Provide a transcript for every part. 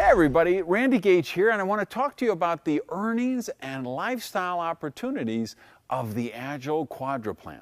Hey everybody, Randy Gage here, and I want to talk to you about the earnings and lifestyle opportunities of the Agel Quadra-Plan.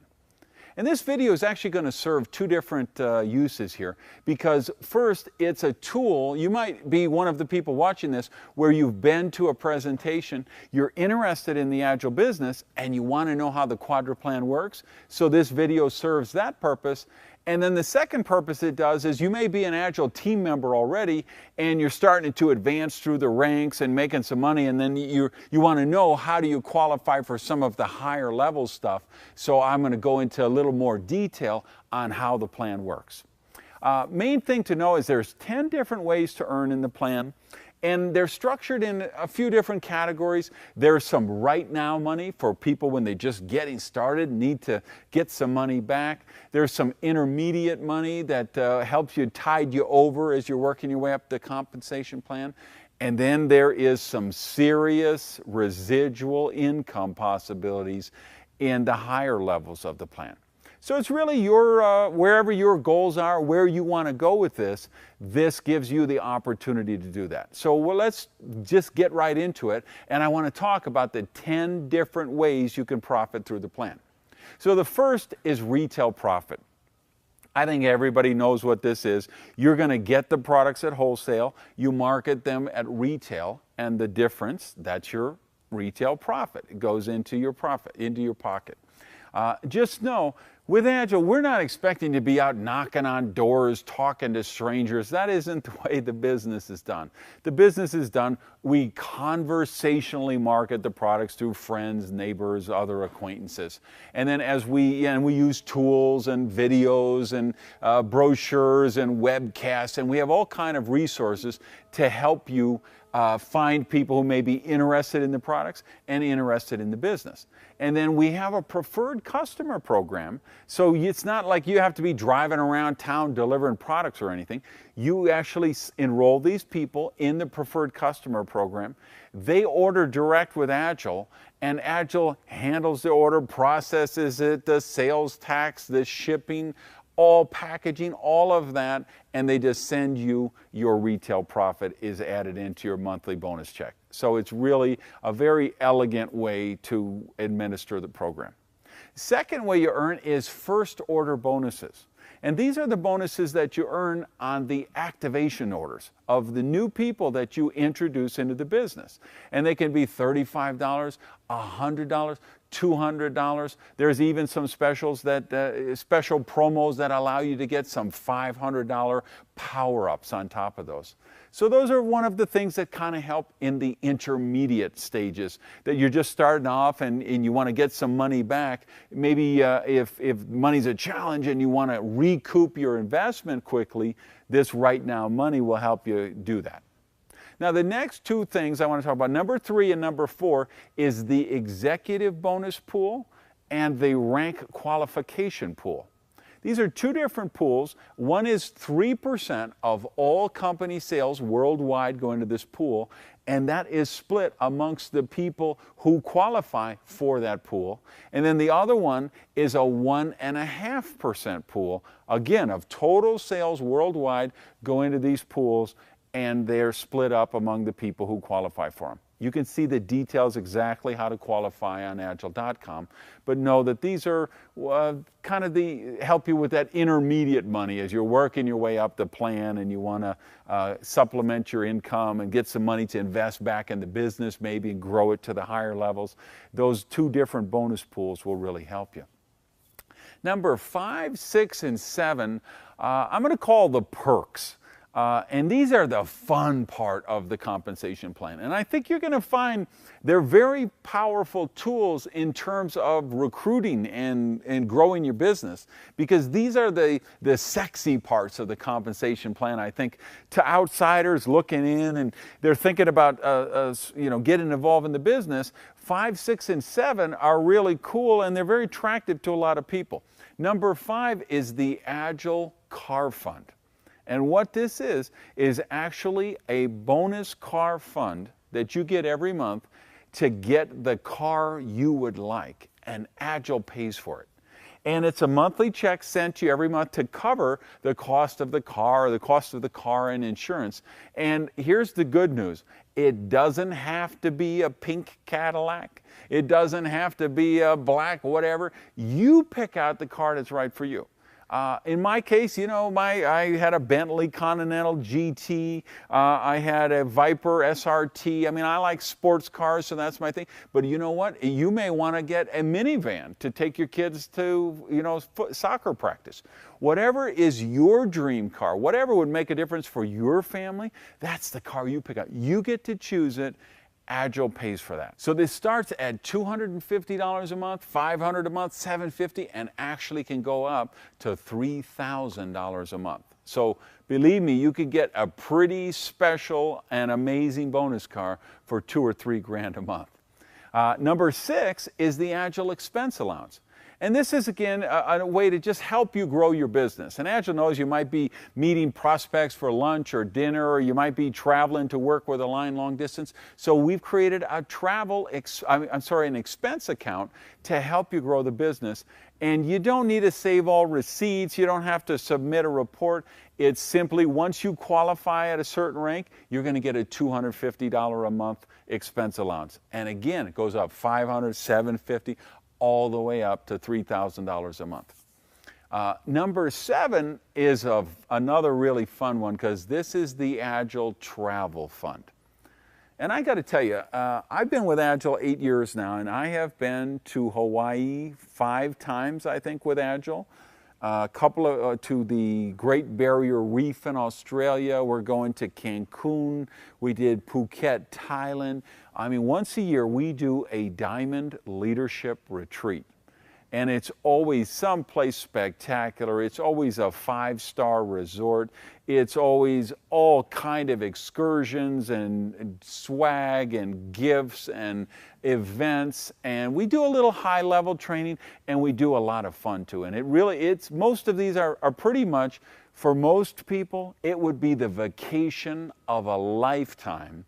And this video is actually going to serve two different uses here, because first, it's a tool. You might be one of the people watching this where you've been to a presentation, you're interested in the Agel business, and you want to know how the Quadra-Plan works. So this video serves that purpose. And then the second purpose it does is you may be an Agel team member already and you're starting to advance through the ranks and making some money, and then you want to know how do you qualify for some of the higher level stuff. So I'm going to go into a little more detail on how the plan works. Main thing to know is there's 10 different ways to earn in the plan. And they're structured in a few different categories. There's some right now money for people when they're just getting started, need to get some money back. There's some intermediate money that helps you, tide you over as you're working your way up the compensation plan. And then there is some serious residual income possibilities in the higher levels of the plan. So it's really your, wherever your goals are, where you want to go with this, this gives you the opportunity to do that. So let's just get right into it. And I want to talk about the 10 different ways you can profit through the plan. So the first is retail profit. I think everybody knows what this is. You're going to get the products at wholesale, you market them at retail, and the difference, that's your retail profit. It goes into your profit, into your pocket. Just know, with Agel, we're not expecting to be out knocking on doors, talking to strangers. That isn't the way the business is done. The business is done, we conversationally market the products through friends, neighbors, other acquaintances. And then as we use tools and videos and brochures and webcasts, and we have all kind of resources to help you find people who may be interested in the products and interested in the business. And then we have a preferred customer program. So it's not like you have to be driving around town delivering products or anything. You actually enroll these people in the preferred customer program. They order direct with Agel, and Agel handles the order, processes it, the sales tax, the shipping, all packaging, all of that, and they just send you your retail profit is added into your monthly bonus check. So it's really a very elegant way to administer the program. Second way you earn is first order bonuses. And these are the bonuses that you earn on the activation orders of the new people that you introduce into the business. And they can be $35, $100, $200. There's even some specials that, special promos that allow you to get some $500 power-ups on top of those. So those are one of the things that kind of help in the intermediate stages, that you're just starting off and you want to get some money back. Maybe if money's a challenge and you want to recoup your investment quickly, this right now money will help you do that. Now the next two things I want to talk about, number 3 and number 4, is the executive bonus pool and the rank qualification pool. These are two different pools. One is 3% of all company sales worldwide go into this pool, and that is split amongst the people who qualify for that pool. And then the other one is a 1.5% pool, again, of total sales worldwide go into these pools, and they're split up among the people who qualify for them. You can see the details exactly how to qualify on agel.com, but know that these are kind of help you with that intermediate money as you're working your way up the plan and you want to supplement your income and get some money to invest back in the business maybe and grow it to the higher levels. Those two different bonus pools will really help you. Number 5, 6, and 7, I'm going to call the perks. And these are the fun part of the compensation plan. And I think you're going to find they're very powerful tools in terms of recruiting and growing your business, because these are the sexy parts of the compensation plan, I think, to outsiders looking in and they're thinking about getting involved in the business. 5, 6, and 7 are really cool and they're very attractive to a lot of people. Number 5 is the Agel Car Fund. And what this is actually a bonus car fund that you get every month to get the car you would like, and Agel pays for it. And it's a monthly check sent to you every month to cover the cost of the car, or the cost of the car and insurance. And here's the good news. It doesn't have to be a pink Cadillac. It doesn't have to be a black whatever. You pick out the car that's right for you. In my case, you know, I had a Bentley Continental GT. I had a Viper SRT. I mean, I like sports cars, so that's my thing. But you know what? You may want to get a minivan to take your kids to, you know, soccer practice. Whatever is your dream car, whatever would make a difference for your family, that's the car you pick out. You get to choose it. Agel pays for that. So this starts at $250 a month, $500 a month, $750, and actually can go up to $3,000 a month. So believe me, you could get a pretty special and amazing bonus car for $2 or $3 grand a month. Number 6 is the Agel expense allowance. And this is, again, a way to just help you grow your business. And Agel knows you might be meeting prospects for lunch or dinner, or you might be traveling to work with a line long distance. So we've created a an expense account to help you grow the business. And you don't need to save all receipts. You don't have to submit a report. It's simply, once you qualify at a certain rank, you're going to get a $250 a month expense allowance. And again, it goes up $500, $750, all the way up to $3,000 a month. Number 7 is another really fun one, because this is the Agel Travel Fund. And I got to tell you, I've been with Agel 8 years now, and I have been to Hawaii 5 times, I think, with Agel. A couple to the Great Barrier Reef in Australia. We're going to Cancun. We did Phuket, Thailand. I mean, once a year we do a Diamond Leadership Retreat. And it's always someplace spectacular. It's always a 5-star resort. It's always all kind of excursions and swag and gifts and events. And we do a little high-level training, and we do a lot of fun too. And most of these are pretty much, for most people, it would be the vacation of a lifetime.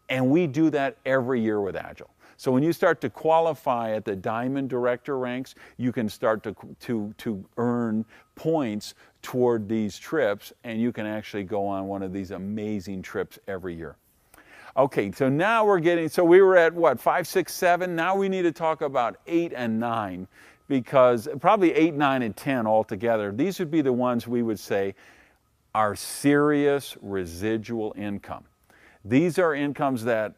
And we do that every year with Agel. So when you start to qualify at the Diamond Director ranks, you can start to earn points toward these trips, and you can actually go on one of these amazing trips every year. Okay, so now we were at what, 5, 6, 7? Now we need to talk about 8 and 9, because probably 8, 9, and 10 altogether. These would be the ones we would say are serious residual income. These are incomes that,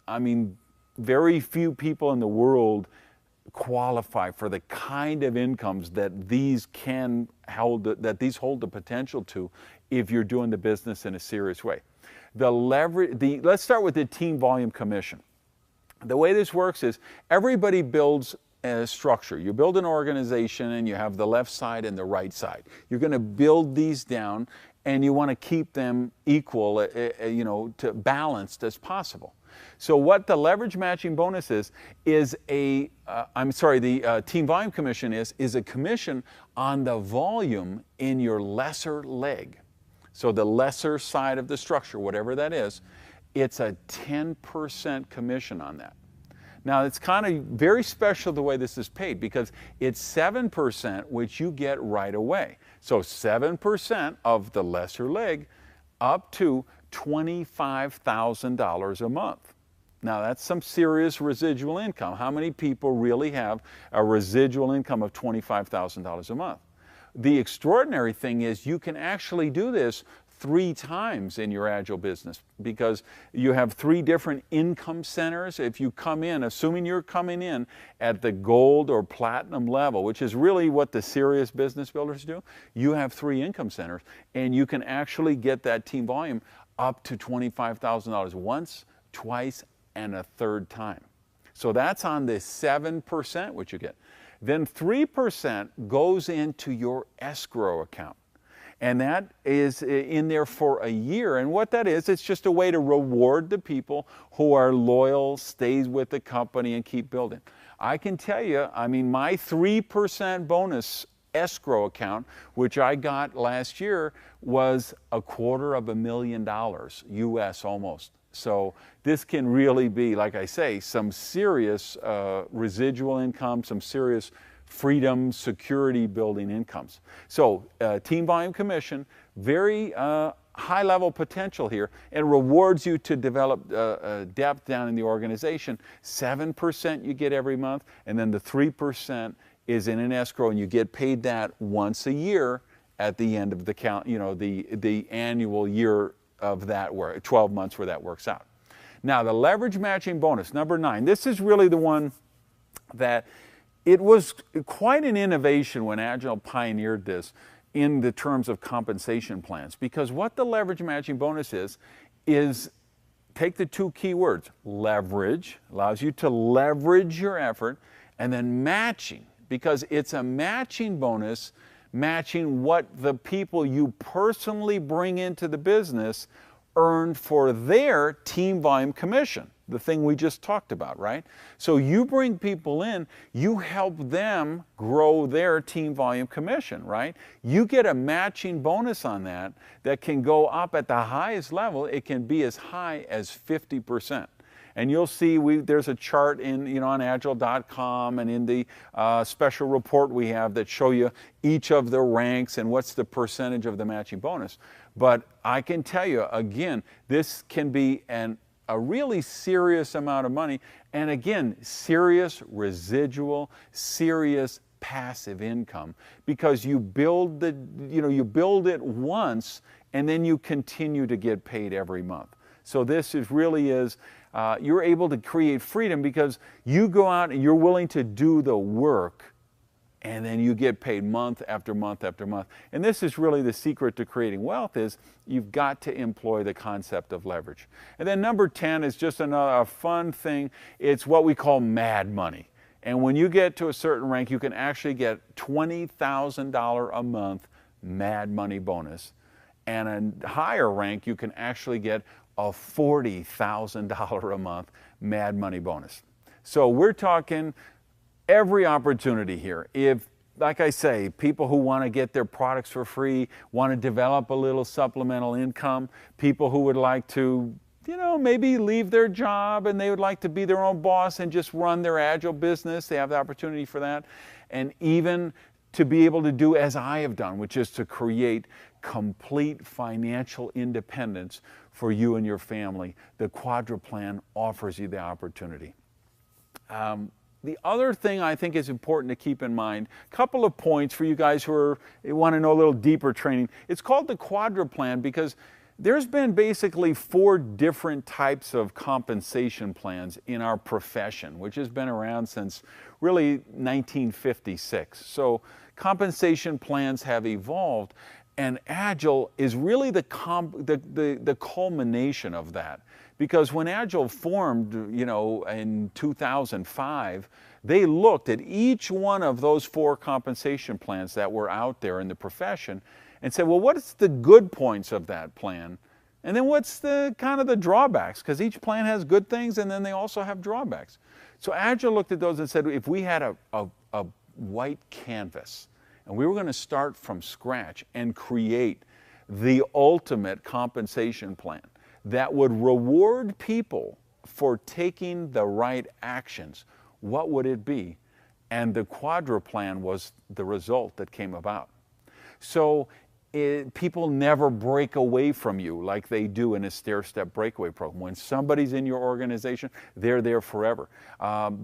I mean, very few people in the world qualify for the kind of incomes that these hold the potential to if you're doing the business in a serious way. Let's start with the team volume commission. The way this works is everybody builds a structure. You build an organization, and you have the left side and the right side. You're going to build these down, and you want to keep them equal, to balanced as possible. So what the leverage matching bonus the team volume commission is a commission on the volume in your lesser leg. So the lesser side of the structure, whatever that is, it's a 10% commission on that. Now, it's kind of very special the way this is paid, because it's 7%, which you get right away. So 7% of the lesser leg up to $25,000 a month. Now, that's some serious residual income. How many people really have a residual income of $25,000 a month? The extraordinary thing is you can actually do this 3 times in your Agel business, because you have 3 different income centers. If you come in, assuming you're coming in at the gold or platinum level, which is really what the serious business builders do, you have 3 income centers, and you can actually get that team volume up to $25,000 once, twice, and a 3rd time. So that's on the 7% which you get. Then 3% goes into your escrow account. And that is in there for a year. And what that is, it's just a way to reward the people who are loyal, stays with the company, and keep building. I can tell you, I mean, my 3% bonus escrow account, which I got last year, was $250,000 US almost. So this can really be, like I say, some serious residual income, some serious freedom, security building incomes. So team volume commission, very high level potential here, and rewards you to develop depth down in the organization. 7% you get every month, and then the 3% is in an escrow, and you get paid that once a year at the end of the count, the annual year of that work, 12 months where that works out. Now the leverage matching bonus, number 9, this is really the one that it was quite an innovation when Agel pioneered this in the terms of compensation plans, because what the leverage matching bonus is take the 2 key words, leverage, allows you to leverage your effort, and then matching, because it's a matching bonus, matching what the people you personally bring into the business earned for their team volume commission, the thing we just talked about, right? So you bring people in, you help them grow their team volume commission, right? You get a matching bonus on that that can go up at the highest level. It can be as high as 50%. And you'll see there's a chart on agel.com and in the special report we have that show you each of the ranks and what's the percentage of the matching bonus. But I can tell you, again, this can be a really serious amount of money, and again, serious residual, serious passive income, because you build you build it once and then you continue to get paid every month. So this really is, you're able to create freedom because you go out and you're willing to do the work, and then you get paid month after month after month. And this is really the secret to creating wealth, is you've got to employ the concept of leverage. And then number 10 is just a fun thing. It's what we call mad money. And when you get to a certain rank, you can actually get $20,000 a month mad money bonus. And a higher rank, you can actually get a $40,000 a month mad money bonus. So we're talking every opportunity here. If, like I say, people who want to get their products for free, want to develop a little supplemental income, people who would like to, maybe leave their job and they would like to be their own boss and just run their Agel business, they have the opportunity for that. And even to be able to do as I have done, which is to create complete financial independence for you and your family. The Quadra plan offers you the opportunity. The other thing I think is important to keep in mind, a couple of points for you guys who want to know a little deeper training. It's called the Quadra plan because there's been basically 4 different types of compensation plans in our profession, which has been around since really 1956. So compensation plans have evolved, and Agel is really the culmination of that. Because when Agel formed, in 2005, they looked at each one of those 4 compensation plans that were out there in the profession and said, well, what's the good points of that plan? And then what's the kind of the drawbacks? Because each plan has good things and then they also have drawbacks. So Agel looked at those and said, if we had a white canvas and we were going to start from scratch and create the ultimate compensation plan that would reward people for taking the right actions, what would it be? And the Quadra plan was the result that came about. So people never break away from you like they do in a stair-step breakaway program. When somebody's in your organization, they're there forever.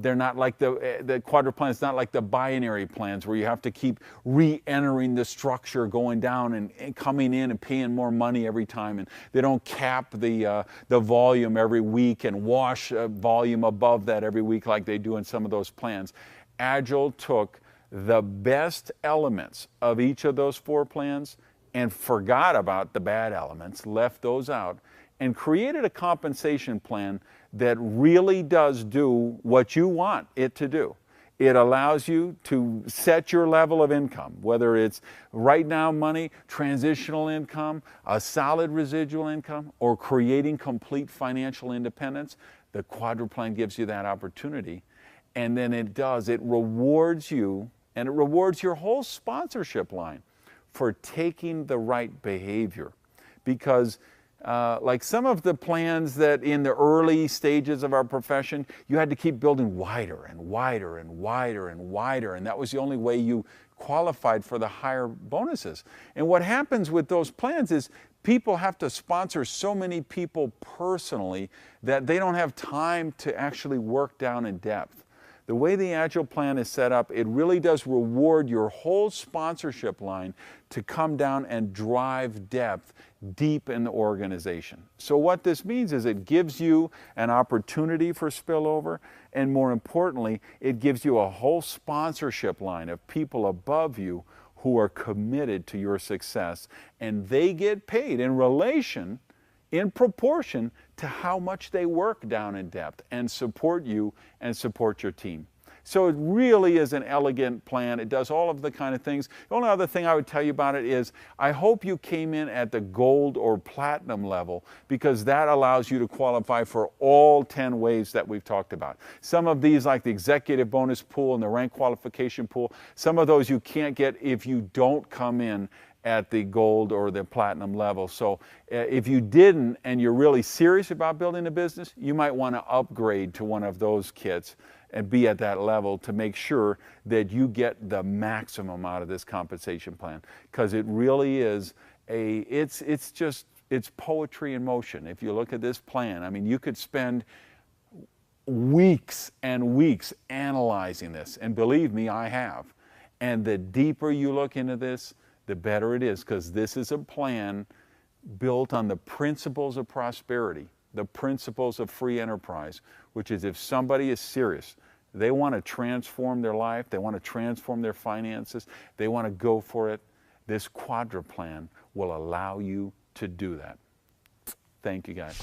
They're not like the Quadra plan is not like the binary plans where you have to keep re-entering the structure, going down and coming in and paying more money every time. And they don't cap the volume every week and wash volume above that every week like they do in some of those plans. Agel took the best elements of each of those 4 plans and forgot about the bad elements, left those out, and created a compensation plan that really does do what you want it to do. It allows you to set your level of income, whether it's right now money, transitional income, a solid residual income, or creating complete financial independence. The Quadra plan gives you that opportunity. And then it rewards you, and it rewards your whole sponsorship line for taking the right behavior. Because Like some of the plans that in the early stages of our profession, you had to keep building wider and wider and wider and wider, and that was the only way you qualified for the higher bonuses. And what happens with those plans is people have to sponsor so many people personally that they don't have time to actually work down in depth. The way the Agile plan is set up, it really does reward your whole sponsorship line to come down and drive depth deep in the organization. So what this means is it gives you an opportunity for spillover, and more importantly, it gives you a whole sponsorship line of people above you who are committed to your success, and they get paid in proportion to how much they work down in depth and support you and support your team. So it really is an elegant plan. It does all of the kind of things. The only other thing I would tell you about it is I hope you came in at the gold or platinum level, because that allows you to qualify for all 10 waves that we've talked about. Some of these, like the executive bonus pool and the rank qualification pool, some of those you can't get if you don't come in at the gold or the platinum level. So if you didn't and you're really serious about building a business, you might want to upgrade to one of those kits and be at that level to make sure that you get the maximum out of this compensation plan, because it really is it's poetry in motion. If you look at this plan, I mean, you could spend weeks and weeks analyzing this, and believe me, I have. And the deeper you look into this, the better it is, because this is a plan built on the principles of prosperity, the principles of free enterprise, which is if somebody is serious, they want to transform their life, they want to transform their finances, they want to go for it, this Quadra plan will allow you to do that. Thank you, guys.